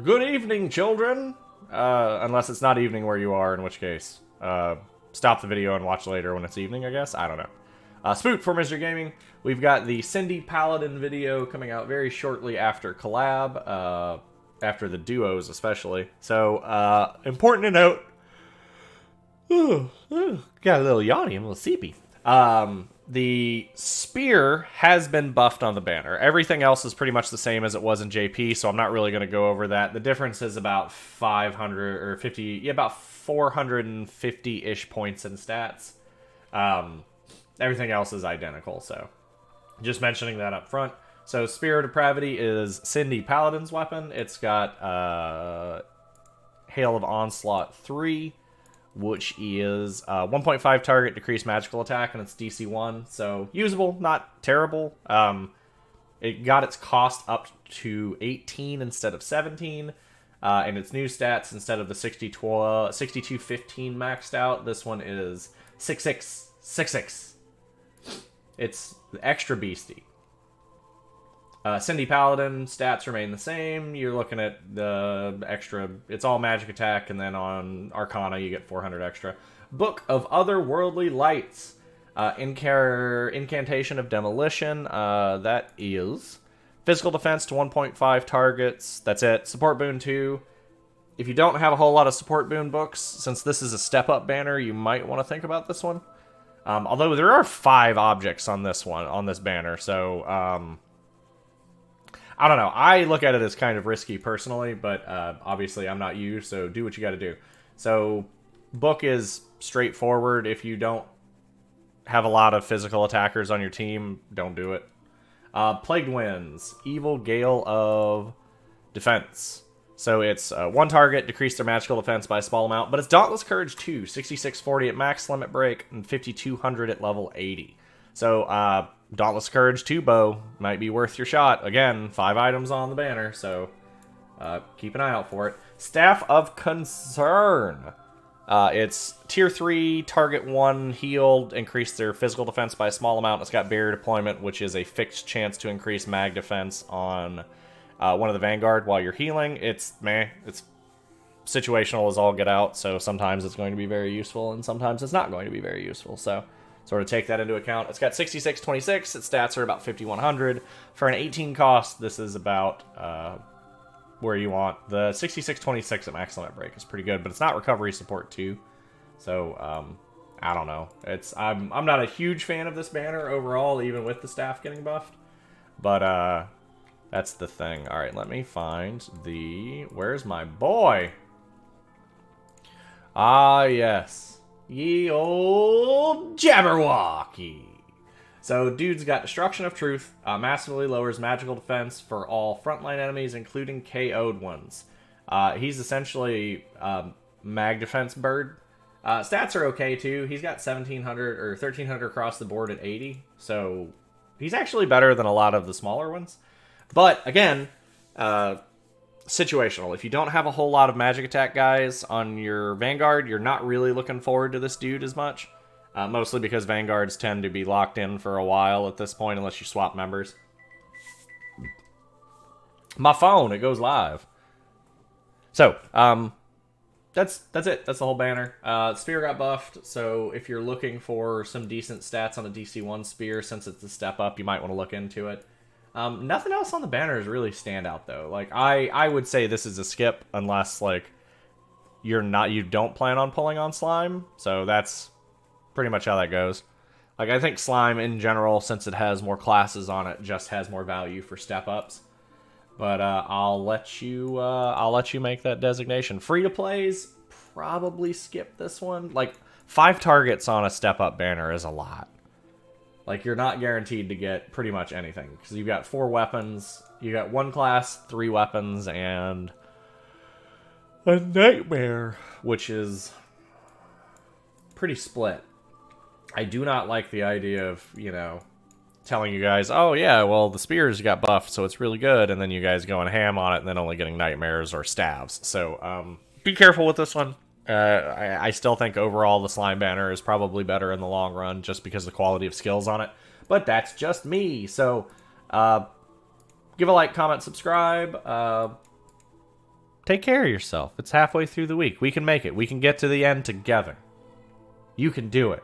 Good evening, children. Unless it's not evening where you are, in which case, stop the video and watch later when it's evening, I guess. I don't know. Spoot for Mr. Gaming. We've got the Cindy Paladin video coming out very shortly after collab, after the duos especially. So, important to note. Got a little yawny, I'm a little sleepy. The spear has been buffed on the banner. Everything else is pretty much the same as it was in JP, so I'm not really going to go over that. The difference is about 500 or 50, yeah, about 450-ish points in stats. Everything else is identical, so just mentioning that up front. So Spear of Depravity is Cindy Paladin's weapon. It's got Hail of Onslaught 3, which is 1.5 target decreased magical attack, and it's DC 1, so usable, not terrible. It got its cost up to 18 instead of 17, and its new stats, instead of the 6215 maxed out, this one is 6666. It's extra beastie. Cindy Paladin stats remain the same. You're looking at the extra. It's all magic attack, and then on Arcana you get 400 extra. Book of Otherworldly Lights. Incantation of Demolition. That is physical defense to 1.5 targets. That's it. Support boon 2. If you don't have a whole lot of support boon books, since this is a step-up banner, you might want to think about this one. Although there are 5 objects on this one, on this banner, so I don't know. I look at it as kind of risky personally, but obviously I'm not you, so do what you got to do. So book is straightforward. If you don't have a lot of physical attackers on your team, don't do it. Plagued Winds, Evil Gale of Defense. So it's 1 target, decrease their magical defense by a small amount, but it's Dauntless Courage 2, 6640 at max limit break, and 5200 at level 80. So, Dauntless Courage 2 bow might be worth your shot. Again, 5 items on the banner, so keep an eye out for it. Staff of Concern. It's tier 3, target 1, healed, increase their physical defense by a small amount. It's got barrier deployment, which is a fixed chance to increase mag defense on one of the Vanguard while you're healing. It's situational as all get out, so sometimes it's going to be very useful, and sometimes it's not going to be very useful, so sort of take that into account. It's got 6626. Its stats are about 5100. For an 18 cost, this is about where you want. The 6626 at max limit break is pretty good, but it's not recovery support 2. So, I don't know. I'm not a huge fan of this banner overall, even with the staff getting buffed. But, that's the thing. Alright, let me find the... Where's my boy? Ah, yes. Ye old Jabberwocky. So, dude's got Destruction of Truth, massively lowers magical defense for all frontline enemies, including KO'd ones. He's essentially mag defense bird. Stats are okay too. He's got 1700 or 1300 across the board at 80, so he's actually better than a lot of the smaller ones. But again, situational. If you don't have a whole lot of magic attack guys on your Vanguard, you're not really looking forward to this dude as much. Mostly because Vanguards tend to be locked in for a while at this point, unless you swap members. My phone, it goes live. So, that's it. That's the whole banner. Spear got buffed, so if you're looking for some decent stats on a DC 1 Spear, since it's a step up, you might want to look into it. Nothing else on the banners really stand out though. Like I would say this is a skip unless like you don't plan on pulling on slime. So that's pretty much how that goes. Like I think slime in general, since it has more classes on it, just has more value for step ups. But I'll let you make that designation. Free to plays, probably skip this one. Like 5 targets on a step up banner is a lot. Like, you're not guaranteed to get pretty much anything. Because you've got 4 weapons. You got 1 class, 3 weapons, and a nightmare, which is pretty split. I do not like the idea of, you know, telling you guys, oh yeah, well, the spears got buffed, so it's really good, and then you guys going ham on it, and then only getting nightmares or stabs. So, be careful with this one. I still think overall the slime banner is probably better in the long run just because of the quality of skills on it. But that's just me. So, give a like, comment, subscribe. take care of yourself. It's halfway through the week. We can make it. We can get to the end together. You can do it.